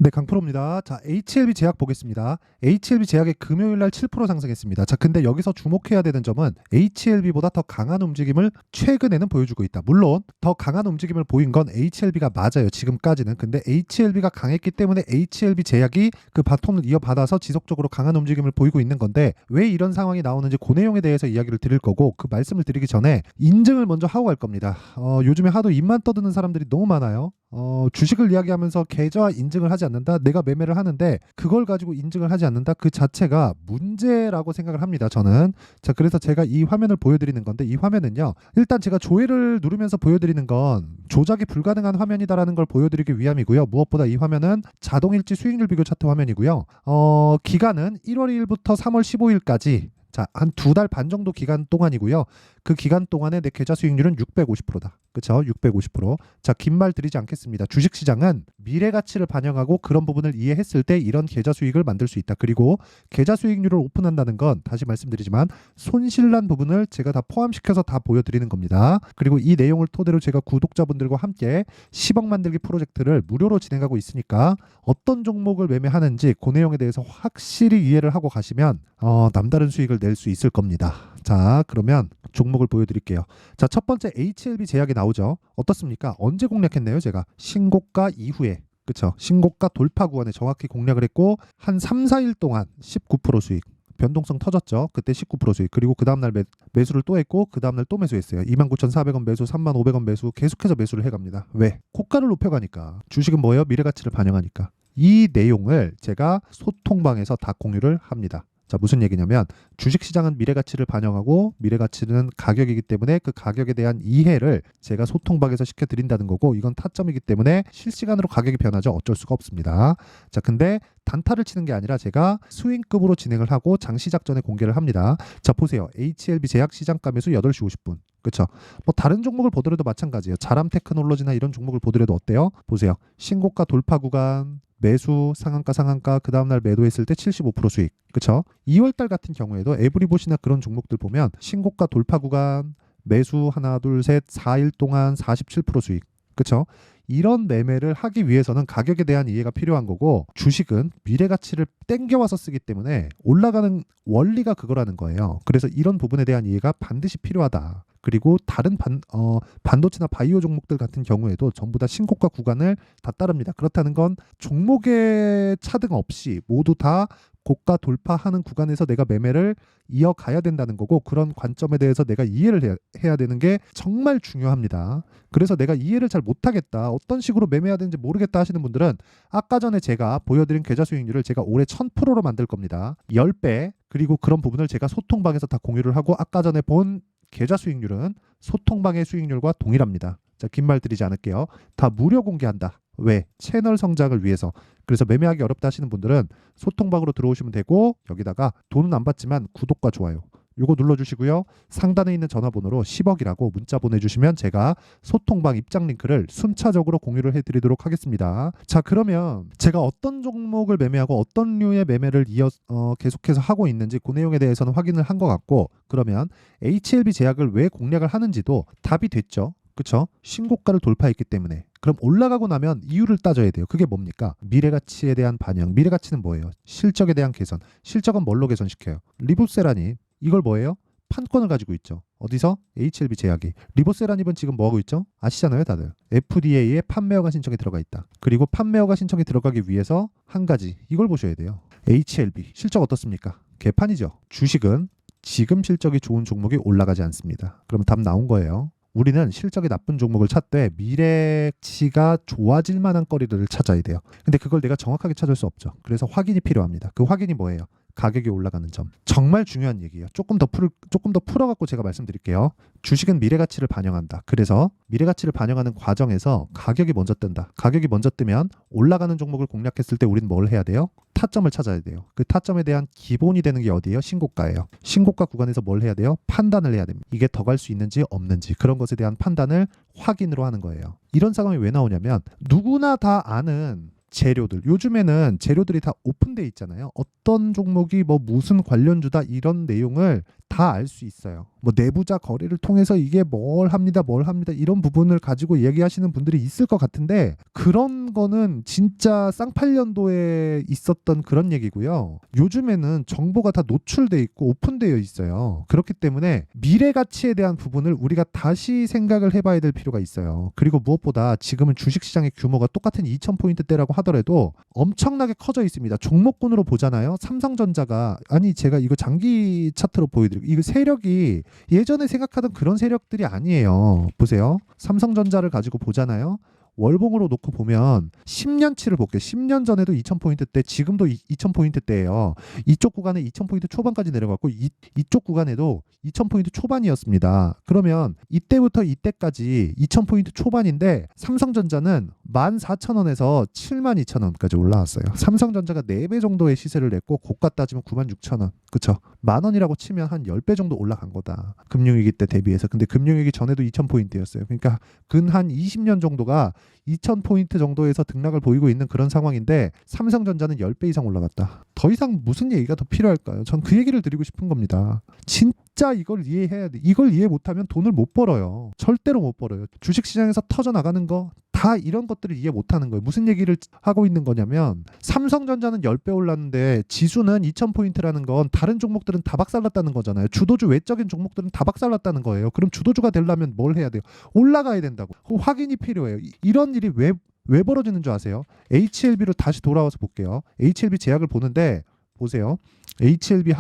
네, 강프로입니다. 자, HLB 제약 보겠습니다. HLB 제약이 금요일 날 7% 상승했습니다. 자, 근데 여기서 주목해야 되는 점은 HLB보다 더 강한 움직임을 최근에는 보여주고 있다. 물론 더 강한 움직임을 보인 건 HLB가 맞아요. 지금까지는. 근데 HLB가 강했기 때문에 HLB 제약이 그 바톤을 이어받아서 지속적으로 강한 움직임을 보이고 있는 건데 왜 이런 상황이 나오는지 그 내용에 대해서 이야기를 드릴 거고 그 말씀을 드리기 전에 인증을 먼저 하고 갈 겁니다. 요즘에 하도 입만 떠드는 사람들이 너무 많아요. 주식을 이야기하면서 계좌 인증을 하지 않는다. 내가 매매를 하는데 그걸 가지고 인증을 하지 않는다. 그 자체가 문제라고 생각을 합니다. 저는. 자, 그래서 제가 이 화면을 보여드리는 건데 이 화면은요. 일단 제가 조회를 누르면서 보여드리는 건 조작이 불가능한 화면이다라는 걸 보여드리기 위함이고요. 무엇보다 이 화면은 자동일지 수익률 비교 차트 화면이고요. 기간은 1월 1일부터 3월 15일까지 자, 한 2달 반 정도 기간 동안이고요. 그 기간 동안에 내 계좌 수익률은 650%다. 그렇죠? 650%. 자, 긴 말 드리지 않겠습니다. 주식시장은 미래 가치를 반영하고 그런 부분을 이해했을 때 이런 계좌 수익을 만들 수 있다. 그리고 계좌 수익률을 오픈한다는 건 다시 말씀드리지만 손실난 부분을 제가 다 포함시켜서 다 보여드리는 겁니다. 그리고 이 내용을 토대로 제가 구독자분들과 함께 10억 만들기 프로젝트를 무료로 진행하고 있으니까 어떤 종목을 매매하는지 그 내용에 대해서 확실히 이해를 하고 가시면 남다른 수익을 낼 수 있을 겁니다. 자, 그러면 종목을 보여드릴게요. 자, 첫 번째 HLB 제약이 나오죠. 어떻습니까? 언제 공략했네요, 제가. 신고가 이후에. 그쵸? 신고가 돌파 구간에 정확히 공략을 했고 한 3, 4일 동안 19% 수익. 변동성 터졌죠. 그때 19% 수익. 그리고 그 다음날 매수를 또 했고 그 다음날 또 매수했어요. 29,400원 매수, 35,000원 매수 계속해서 매수를 해갑니다. 왜? 고가를 높여가니까. 주식은 뭐예요? 미래가치를 반영하니까. 이 내용을 제가 소통방에서 다 공유를 합니다. 자, 무슨 얘기냐면 주식시장은 미래가치를 반영하고 미래가치는 가격이기 때문에 그 가격에 대한 이해를 제가 소통방에서 시켜드린다는 거고 이건 타점이기 때문에 실시간으로 가격이 변하죠. 어쩔 수가 없습니다. 자, 근데 단타를 치는 게 아니라 제가 스윙급으로 진행을 하고 장시작 전에 공개를 합니다. 자, 보세요. HLB 제약 시장가 매수 8시 50분. 그렇죠. 뭐 다른 종목을 보더라도 마찬가지예요. 자람 테크놀로지나 이런 종목을 보더라도 어때요? 보세요. 신고가 돌파 구간 매수 상한가 그 다음날 매도했을 때 75% 수익. 그쵸? 2월달 같은 경우에도 에브리봇이나 그런 종목들 보면 신고가 돌파 구간 매수 하나 둘 셋 4일 동안 47% 수익. 그쵸? 이런 매매를 하기 위해서는 가격에 대한 이해가 필요한 거고 주식은 미래 가치를 땡겨와서 쓰기 때문에 올라가는 원리가 그거라는 거예요. 그래서 이런 부분에 대한 이해가 반드시 필요하다. 그리고 다른 반도체나 바이오 종목들 같은 경우에도 전부 다 신고가 구간을 다 따릅니다. 그렇다는 건 종목의 차등 없이 모두 다 고가 돌파하는 구간에서 내가 매매를 이어가야 된다는 거고 그런 관점에 대해서 내가 이해를 해야 되는 게 정말 중요합니다. 그래서 내가 이해를 잘 못하겠다. 어떤 식으로 매매해야 되는지 모르겠다 하시는 분들은 아까 전에 제가 보여드린 계좌 수익률을 제가 올해 1000%로 만들 겁니다. 10배. 그리고 그런 부분을 제가 소통방에서 다 공유를 하고 아까 전에 본 계좌 수익률은 소통방의 수익률과 동일합니다. 자, 긴 말 드리지 않을게요. 다 무료 공개한다. 왜? 채널 성장을 위해서. 그래서 매매하기 어렵다 하시는 분들은 소통방으로 들어오시면 되고 여기다가 돈은 안 받지만 구독과 좋아요. 요거 눌러주시고요. 상단에 있는 전화번호로 10억이라고 문자 보내주시면 제가 소통방 입장 링크를 순차적으로 공유를 해드리도록 하겠습니다. 자, 그러면 제가 어떤 종목을 매매하고 어떤 류의 매매를 계속해서 하고 있는지 그 내용에 대해서는 확인을 한 것 같고 그러면 HLB 제약을 왜 공략을 하는지도 답이 됐죠. 그쵸? 신고가를 돌파했기 때문에. 그럼 올라가고 나면 이유를 따져야 돼요. 그게 뭡니까? 미래가치에 대한 반영. 미래가치는 뭐예요? 실적에 대한 개선. 실적은 뭘로 개선시켜요? 리보세라님. 이걸 뭐예요? 판권을 가지고 있죠. 어디서? HLB 제약이. 리보세라닙은 지금 뭐하고 있죠? 아시잖아요, 다들. FDA에 판매허가 신청이 들어가 있다. 그리고 판매허가 신청이 들어가기 위해서 한 가지. 이걸 보셔야 돼요. HLB. 실적 어떻습니까? 개판이죠. 주식은 지금 실적이 좋은 종목이 올라가지 않습니다. 그럼 답 나온 거예요. 우리는 실적이 나쁜 종목을 찾되 미래치가 좋아질 만한 거리를 찾아야 돼요. 근데 그걸 내가 정확하게 찾을 수 없죠. 그래서 확인이 필요합니다. 그 확인이 뭐예요? 가격이 올라가는 점. 정말 중요한 얘기예요. 조금 더 풀어갖고 제가 말씀드릴게요. 주식은 미래가치를 반영한다. 그래서 미래가치를 반영하는 과정에서 가격이 먼저 뜬다. 가격이 먼저 뜨면 올라가는 종목을 공략했을 때 우리는 뭘 해야 돼요? 타점을 찾아야 돼요. 그 타점에 대한 기본이 되는 게 어디예요? 신고가예요. 신고가 구간에서 뭘 해야 돼요? 판단을 해야 됩니다. 이게 더 갈 수 있는지 없는지 그런 것에 대한 판단을 확인으로 하는 거예요. 이런 상황이 왜 나오냐면 누구나 다 아는 재료들. 요즘에는 재료들이 다 오픈돼 있잖아요. 어떤 종목이 뭐 무슨 관련주다 이런 내용을 다 알 수 있어요. 뭐 내부자 거래를 통해서 이게 뭘 합니다 이런 부분을 가지고 얘기하시는 분들이 있을 것 같은데 그런 거는 진짜 쌍팔년도에 있었던 그런 얘기고요. 요즘에는 정보가 다 노출돼 있고 오픈되어 있어요. 그렇기 때문에 미래 가치에 대한 부분을 우리가 다시 생각을 해봐야 될 필요가 있어요. 그리고 무엇보다 지금은 주식시장의 규모가 똑같은 2000포인트대라고 하더라도 엄청나게 커져 있습니다. 종목군으로 보잖아요. 삼성전자가 아니 제가 이거 장기 차트로 보여드릴게요. 이거 세력이 예전에 생각하던 그런 세력들이 아니에요. 보세요. 삼성전자를 가지고 보잖아요. 월봉으로 놓고 보면 10년치를 볼게요. 10년 전에도 2000포인트대, 지금도 2000포인트대예요. 이쪽 구간에 2000포인트 초반까지 내려갔고 이쪽 구간에도 2000포인트 초반이었습니다. 그러면 이때부터 이때까지 2000포인트 초반인데 삼성전자는 14,000원에서 72,000원까지 올라왔어요. 삼성전자가 4배 정도의 시세를 냈고 고가 따지면 96,000원. 그쵸? 만원이라고 치면 한 10배 정도 올라간 거다. 금융위기 때 대비해서. 근데 금융위기 전에도 2000포인트였어요. 그러니까 근 한 20년 정도가 2000포인트 정도에서 등락을 보이고 있는 그런 상황인데 삼성전자는 10배 이상 올라갔다. 더 이상 무슨 얘기가 더 필요할까요? 전 그 얘기를 드리고 싶은 겁니다. 진짜 이걸 이해해야 돼. 이걸 이해 못하면 돈을 못 벌어요. 절대로 못 벌어요. 주식시장에서 터져나가는 거 다 이런 것들을 이해 못하는 거예요. 무슨 얘기를 하고 있는 거냐면 삼성전자는 10배 올랐는데 지수는 2000포인트라는 건 다른 종목들은 다 박살났다는 거잖아요. 주도주 외적인 종목들은 다 박살났다는 거예요. 그럼 주도주가 되려면 뭘 해야 돼요? 올라가야 된다고. 확인이 필요해요. 이런 일이 왜 벌어지는 줄 아세요? HLB로 다시 돌아와서 볼게요. HLB 제약을 보는데 보세요. HLB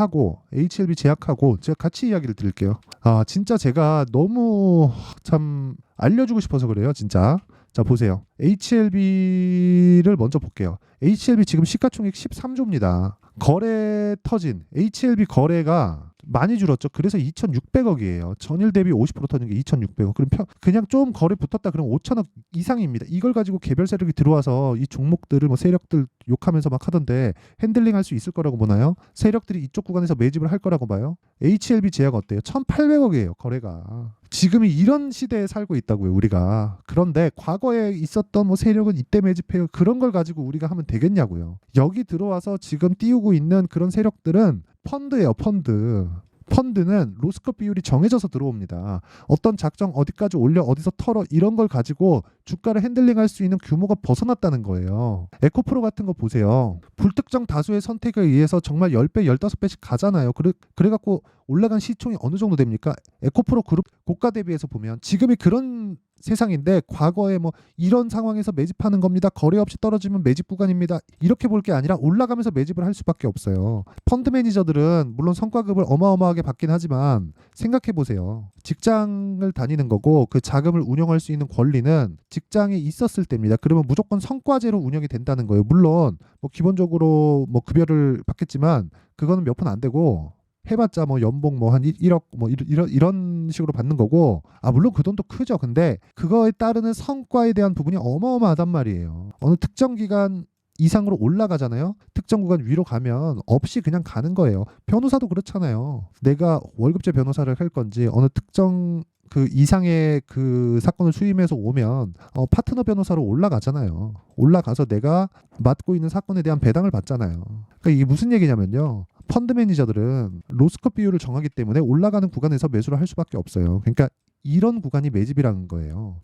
제약하고 제가 같이 이야기를 드릴게요. 아 진짜 제가 너무 참 알려주고 싶어서 그래요. 진짜. 자 보세요. HLB를 먼저 볼게요. HLB 지금 시가총액 13조입니다. 거래 터진 HLB 거래가 많이 줄었죠. 그래서 2,600억이에요. 전일 대비 50% 터진 게 2,600억. 그럼 그냥 좀 거래 붙었다 그러면 5천억 이상입니다. 이걸 가지고 개별 세력이 들어와서 이 종목들을 뭐 세력들 욕하면서 막 하던데 핸들링 할 수 있을 거라고 보나요? 세력들이 이쪽 구간에서 매집을 할 거라고 봐요? HLB 제약 어때요? 1,800억이에요. 거래가. 지금이 이런 시대에 살고 있다고요, 우리가. 그런데 과거에 있었던 뭐 세력은 이때 매집해요. 그런 걸 가지고 우리가 하면 되겠냐고요. 여기 들어와서 지금 띄우고 있는 그런 세력들은 펀드예요, 펀드. 펀드는 로스컷 비율이 정해져서 들어옵니다. 어떤 작정 어디까지 올려 어디서 털어 이런 걸 가지고 주가를 핸들링할 수 있는 규모가 벗어났다는 거예요. 에코프로 같은 거 보세요. 불특정 다수의 선택에 의해서 정말 10배, 15배씩 가잖아요. 그래갖고 올라간 시총이 어느 정도 됩니까? 에코프로 그룹 고가 대비해서 보면 지금이 그런 세상인데 과거에 뭐 이런 상황에서 매집하는 겁니다. 거래 없이 떨어지면 매집 구간입니다. 이렇게 볼 게 아니라 올라가면서 매집을 할 수밖에 없어요. 펀드 매니저들은 물론 성과급을 어마어마하게 받긴 하지만 생각해 보세요. 직장을 다니는 거고 그 자금을 운영할 수 있는 권리는 직장에 있었을 때입니다. 그러면 무조건 성과제로 운영이 된다는 거예요. 물론 뭐 기본적으로 뭐 급여를 받겠지만 그거는 몇 푼 안 되고 해봤자 뭐 연봉 뭐 한 1억 뭐 이런 식으로 받는 거고 물론 그 돈도 크죠. 근데 그거에 따르는 성과에 대한 부분이 어마어마하단 말이에요. 어느 특정 기간 이상으로 올라가잖아요. 특정 구간 위로 가면 없이 그냥 가는 거예요. 변호사도 그렇잖아요. 내가 월급제 변호사를 할 건지 어느 특정 그 이상의 그 사건을 수임해서 오면 파트너 변호사로 올라가잖아요. 올라가서 내가 맡고 있는 사건에 대한 배당을 받잖아요. 그러니까 이게 무슨 얘기냐면요. 펀드 매니저들은 로스컷 비율을 정하기 때문에 올라가는 구간에서 매수를 할 수밖에 없어요. 그러니까 이런 구간이 매집이라는 거예요.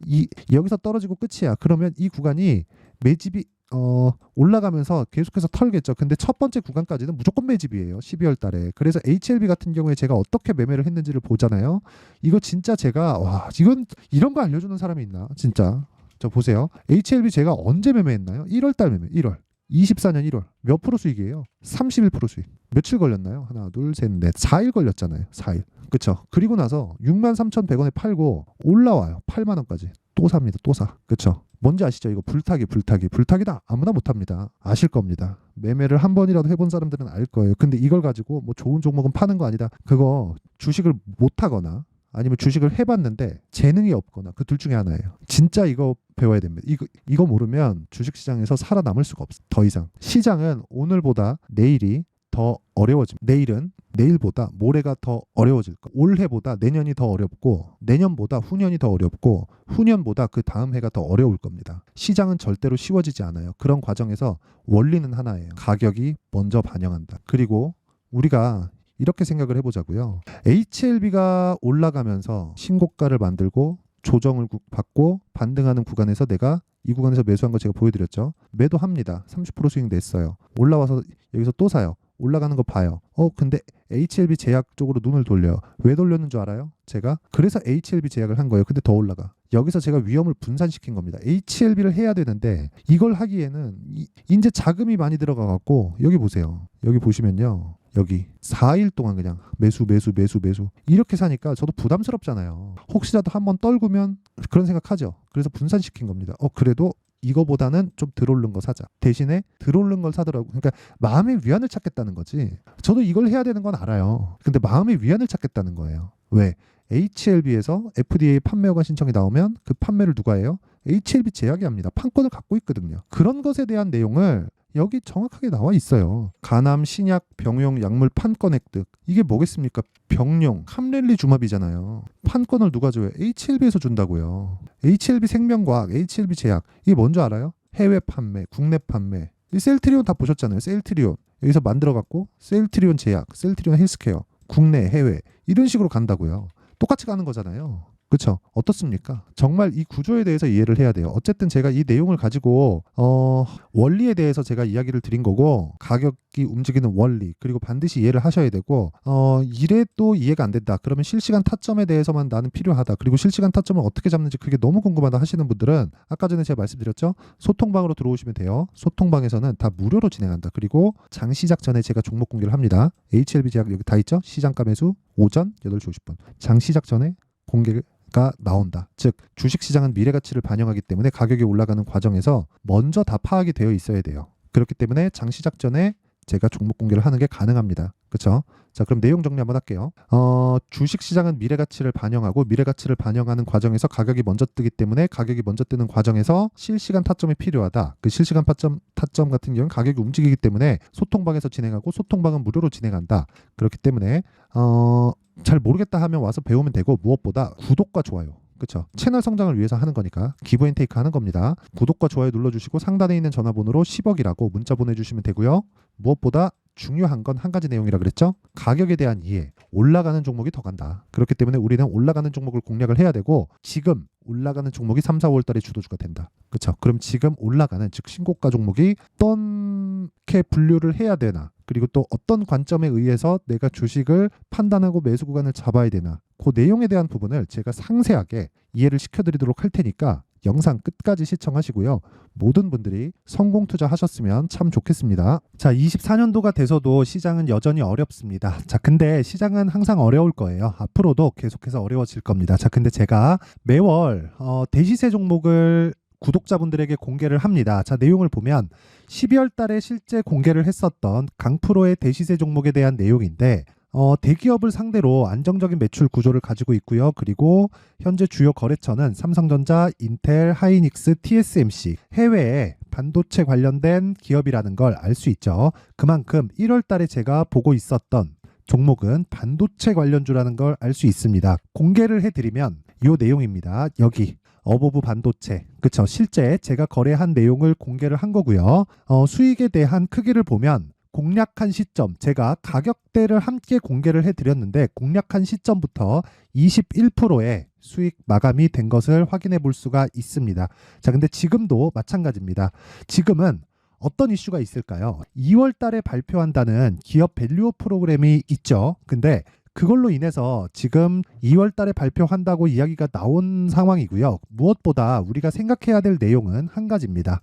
여기서 떨어지고 끝이야. 그러면 이 구간이 매집이 올라가면서 계속해서 털겠죠. 근데 첫 번째 구간까지는 무조건 매집이에요. 12월 달에. 그래서 HLB 같은 경우에 제가 어떻게 매매를 했는지를 보잖아요. 이거 진짜 제가 이런 거 알려주는 사람이 있나? 진짜. 저 보세요. HLB 제가 언제 매매했나요? 1월 달 매매. 1월. 24년 1월. 몇 프로 수익이에요? 31% 수익. 며칠 걸렸나요? 하나, 둘, 셋, 넷. 4일 걸렸잖아요. 4일. 그쵸? 그리고 나서 63,100원에 팔고 올라와요. 8만 원까지. 또 삽니다. 또 사. 그쵸? 뭔지 아시죠? 이거 불타기다. 아무나 못합니다. 아실 겁니다. 매매를 한 번이라도 해본 사람들은 알 거예요. 근데 이걸 가지고 뭐 좋은 종목은 파는 거 아니다. 그거 주식을 못하거나 아니면 주식을 해봤는데 재능이 없거나 그 둘 중에 하나예요. 진짜 이거 배워야 됩니다. 이거 모르면 주식시장에서 살아남을 수가 없어요. 더 이상. 시장은 오늘보다 내일이 더 어려워집니다. 내일은 내일보다 모레가 더 어려워질 거. 올해보다 내년이 더 어렵고 내년보다 후년이 더 어렵고 후년보다 그 다음 해가 더 어려울 겁니다. 시장은 절대로 쉬워지지 않아요. 그런 과정에서 원리는 하나예요. 가격이 먼저 반영한다. 그리고 우리가 이렇게 생각을 해보자고요. HLB가 올라가면서 신고가를 만들고 조정을 받고 반등하는 구간에서 내가 이 구간에서 매수한 거 제가 보여드렸죠. 매도합니다. 30% 수익 냈어요. 올라와서 여기서 또 사요. 올라가는 거 봐요. 근데 HLB 제약 쪽으로 눈을 돌려요. 왜 돌렸는 줄 알아요? 제가 그래서 HLB 제약을 한 거예요. 근데 더 올라가. 여기서 제가 위험을 분산시킨 겁니다. HLB를 해야 되는데 이걸 하기에는 이제 자금이 많이 들어가 갖고 여기 보세요. 여기 보시면요. 여기 4일 동안 그냥 매수 이렇게 사니까 저도 부담스럽잖아요. 혹시라도 한번 떨구면 그런 생각하죠. 그래서 분산시킨 겁니다. 그래도 이거보다는 좀 덜 오른 거 사자. 대신에 덜 오른 걸 사더라고. 그러니까 마음의 위안을 찾겠다는 거지. 저도 이걸 해야 되는 건 알아요. 근데 마음의 위안을 찾겠다는 거예요. 왜? HLB에서 FDA 판매 허가 신청이 나오면 그 판매를 누가 해요? HLB 제약이 합니다. 판권을 갖고 있거든요. 그런 것에 대한 내용을 여기 정확하게 나와 있어요. 간암, 신약, 병용, 약물 판권 획득. 이게 뭐겠습니까? 병용, 함렐리 주마비잖아요. 판권을 누가 줘요? HLB에서 준다고요. HLB 생명과학, HLB 제약. 이게 뭔지 알아요? 해외 판매, 국내 판매. 이 셀트리온 다 보셨잖아요. 셀트리온. 여기서 만들어갖고 셀트리온 제약, 셀트리온 헬스케어. 국내, 해외. 이런 식으로 간다고요. 똑같이 가는 거잖아요. 그렇죠? 어떻습니까? 정말 이 구조에 대해서 이해를 해야 돼요. 어쨌든 제가 이 내용을 가지고 원리에 대해서 제가 이야기를 드린 거고 가격이 움직이는 원리 그리고 반드시 이해를 하셔야 되고 이래도 이해가 안 된다. 그러면 실시간 타점에 대해서만 나는 필요하다. 그리고 실시간 타점을 어떻게 잡는지 그게 너무 궁금하다 하시는 분들은 아까 전에 제가 말씀드렸죠? 소통방으로 들어오시면 돼요. 소통방에서는 다 무료로 진행한다. 그리고 장 시작 전에 제가 종목 공개를 합니다. HLB 제약 여기 다 있죠? 시장가 매수 오전 8시 50분. 장 시작 전에 공개가 나온다. 즉 주식시장은 미래가치를 반영하기 때문에 가격이 올라가는 과정에서 먼저 다 파악이 되어 있어야 돼요. 그렇기 때문에 장 시작 전에 제가 종목 공개를 하는 게 가능합니다. 그렇죠? 자, 그럼 내용 정리 한번 할게요. 주식시장은 미래가치를 반영하고 미래가치를 반영하는 과정에서 가격이 먼저 뜨기 때문에 가격이 먼저 뜨는 과정에서 실시간 타점이 필요하다. 그 실시간 타점 같은 경우는 가격이 움직이기 때문에 소통방에서 진행하고 소통방은 무료로 진행한다. 그렇기 때문에 잘 모르겠다 하면 와서 배우면 되고 무엇보다 구독과 좋아요. 그렇죠. 채널 성장을 위해서 하는 거니까 기브 앤 테이크 하는 겁니다. 구독과 좋아요 눌러주시고 상단에 있는 전화번호로 10억이라고 문자 보내주시면 되고요. 무엇보다 중요한 건 한 가지 내용이라 그랬죠. 가격에 대한 이해. 올라가는 종목이 더 간다. 그렇기 때문에 우리는 올라가는 종목을 공략을 해야 되고 지금 올라가는 종목이 3, 4, 5월 달에 주도주가 된다. 그렇죠. 그럼 지금 올라가는 즉 신고가 종목이 어떻게 분류를 해야 되나 그리고 또 어떤 관점에 의해서 내가 주식을 판단하고 매수 구간을 잡아야 되나 그 내용에 대한 부분을 제가 상세하게 이해를 시켜드리도록 할 테니까 영상 끝까지 시청하시고요. 모든 분들이 성공 투자하셨으면 참 좋겠습니다. 자, 24년도가 돼서도 시장은 여전히 어렵습니다. 자, 근데 시장은 항상 어려울 거예요. 앞으로도 계속해서 어려워질 겁니다. 자, 근데 제가 매월 대시세 종목을 구독자분들에게 공개를 합니다. 자, 내용을 보면 12월 달에 실제 공개를 했었던 강프로의 대시세 종목에 대한 내용인데 대기업을 상대로 안정적인 매출 구조를 가지고 있고요. 그리고 현재 주요 거래처는 삼성전자, 인텔, 하이닉스, TSMC 해외에 반도체 관련된 기업이라는 걸 알 수 있죠. 그만큼 1월 달에 제가 보고 있었던 종목은 반도체 관련주라는 걸 알 수 있습니다. 공개를 해드리면 이 내용입니다. 여기 어보브 반도체. 그쵸. 실제 제가 거래한 내용을 공개를 한 거고요. 수익에 대한 크기를 보면 공략한 시점, 제가 가격대를 함께 공개를 해드렸는데 공략한 시점부터 21%의 수익 마감이 된 것을 확인해 볼 수가 있습니다. 자, 근데 지금도 마찬가지입니다. 지금은 어떤 이슈가 있을까요? 2월 달에 발표한다는 기업 밸류업 프로그램이 있죠. 근데 그걸로 인해서 지금 2월 달에 발표한다고 이야기가 나온 상황이고요. 무엇보다 우리가 생각해야 될 내용은 한 가지입니다.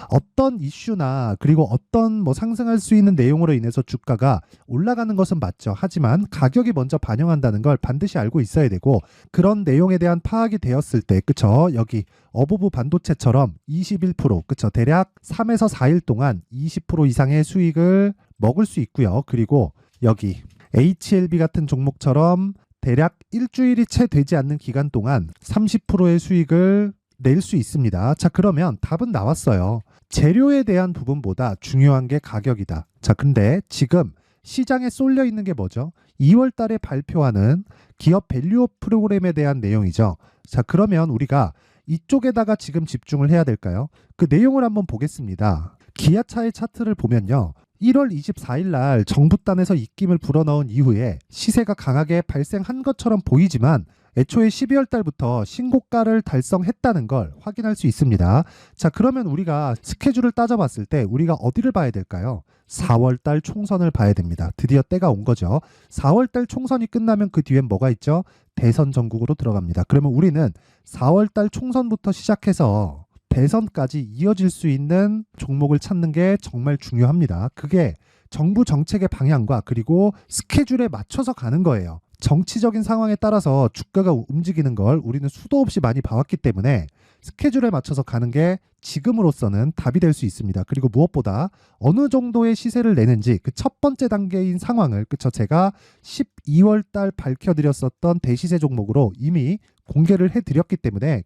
어떤 이슈나 그리고 어떤 상승할 수 있는 내용으로 인해서 주가가 올라가는 것은 맞죠. 하지만 가격이 먼저 반영한다는 걸 반드시 알고 있어야 되고 그런 내용에 대한 파악이 되었을 때 그쵸? 여기 어보브 반도체처럼 21% 그쵸? 대략 3에서 4일 동안 20% 이상의 수익을 먹을 수 있고요. 그리고 여기 HLB 같은 종목처럼 대략 일주일이 채 되지 않는 기간 동안 30%의 수익을 낼 수 있습니다. 자, 그러면 답은 나왔어요. 재료에 대한 부분보다 중요한 게 가격이다. 자, 근데 지금 시장에 쏠려 있는 게 뭐죠? 2월 달에 발표하는 기업 밸류업 프로그램에 대한 내용이죠. 자, 그러면 우리가 이쪽에다가 지금 집중을 해야 될까요? 그 내용을 한번 보겠습니다. 기아차의 차트를 보면요. 1월 24일 날 정부단에서 입김을 불어넣은 이후에 시세가 강하게 발생한 것처럼 보이지만 애초에 12월 달부터 신고가를 달성했다는 걸 확인할 수 있습니다. 자, 그러면 우리가 스케줄을 따져봤을 때 우리가 어디를 봐야 될까요? 4월 달 총선을 봐야 됩니다. 드디어 때가 온 거죠. 4월 달 총선이 끝나면 그 뒤엔 뭐가 있죠? 대선 전국으로 들어갑니다. 그러면 우리는 4월 달 총선부터 시작해서 대선까지 이어질 수 있는 종목을 찾는 게 정말 중요합니다. 그게 정부 정책의 방향과 그리고 스케줄에 맞춰서 가는 거예요. 정치적인 상황에 따라서 주가가 움직이는 걸 우리는 수도 없이 많이 봐왔기 때문에 스케줄에 맞춰서 가는 게 지금으로서는 답이 될 수 있습니다. 그리고 무엇보다 어느 정도의 시세를 내는지 그 첫 번째 단계인 상황을 제가 12월 달 밝혀드렸었던 대시세 종목으로 이미 공개를 해드렸기 때문에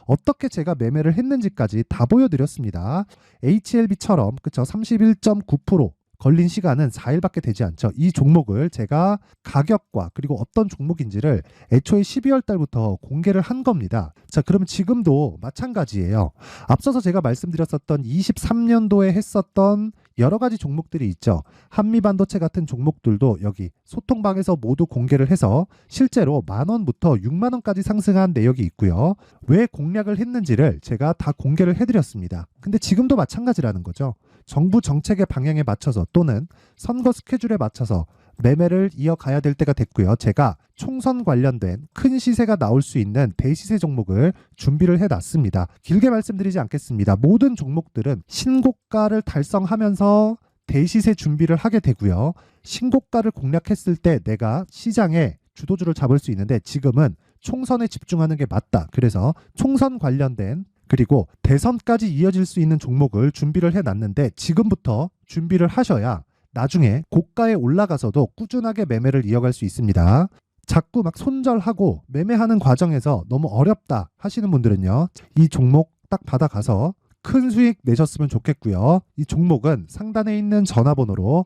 어떻게 제가 매매를 했는지까지 다 보여드렸습니다. HLB처럼 31.9% 걸린 시간은 4일밖에 되지 않죠. 이 종목을 제가 가격과 그리고 어떤 종목인지를 애초에 12월 달부터 공개를 한 겁니다. 자, 그러면 지금도 마찬가지예요. 앞서서 제가 말씀드렸었던 23년도에 했었던 여러 가지 종목들이 있죠. 한미반도체 같은 종목들도 여기 소통방에서 모두 공개를 해서 실제로 10,000원부터 60,000원까지 상승한 내역이 있고요. 왜 공략을 했는지를 제가 다 공개를 해드렸습니다. 근데 지금도 마찬가지라는 거죠. 정부 정책의 방향에 맞춰서 또는 선거 스케줄에 맞춰서 매매를 이어가야 될 때가 됐고요. 제가 총선 관련된 큰 시세가 나올 수 있는 대시세 종목을 준비를 해놨습니다. 길게 말씀드리지 않겠습니다. 모든 종목들은 신고가를 달성하면서 대시세 준비를 하게 되고요. 신고가를 공략했을 때 내가 시장에 주도주를 잡을 수 있는데 지금은 총선에 집중하는 게 맞다. 그래서 총선 관련된 그리고 대선까지 이어질 수 있는 종목을 준비를 해놨는데 지금부터 준비를 하셔야 나중에 고가에 올라가서도 꾸준하게 매매를 이어갈 수 있습니다. 자꾸 막 손절하고 매매하는 과정에서 너무 어렵다 하시는 분들은요. 이 종목 딱 받아가서 큰 수익 내셨으면 좋겠고요. 이 종목은 상단에 있는 전화번호로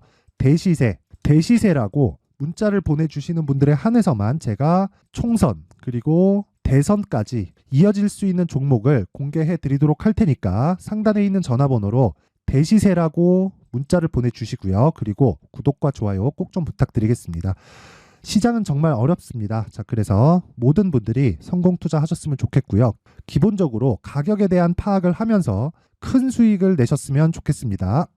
대시세라고 문자를 보내주시는 분들에 한해서만 제가 총선 그리고 대선까지 이어질 수 있는 종목을 공개해 드리도록 할 테니까 상단에 있는 전화번호로 대시세라고 문자를 보내주시고요. 그리고 구독과 좋아요 꼭 좀 부탁드리겠습니다. 시장은 정말 어렵습니다. 자, 그래서 모든 분들이 성공 투자하셨으면 좋겠고요. 기본적으로 가격에 대한 파악을 하면서 큰 수익을 내셨으면 좋겠습니다.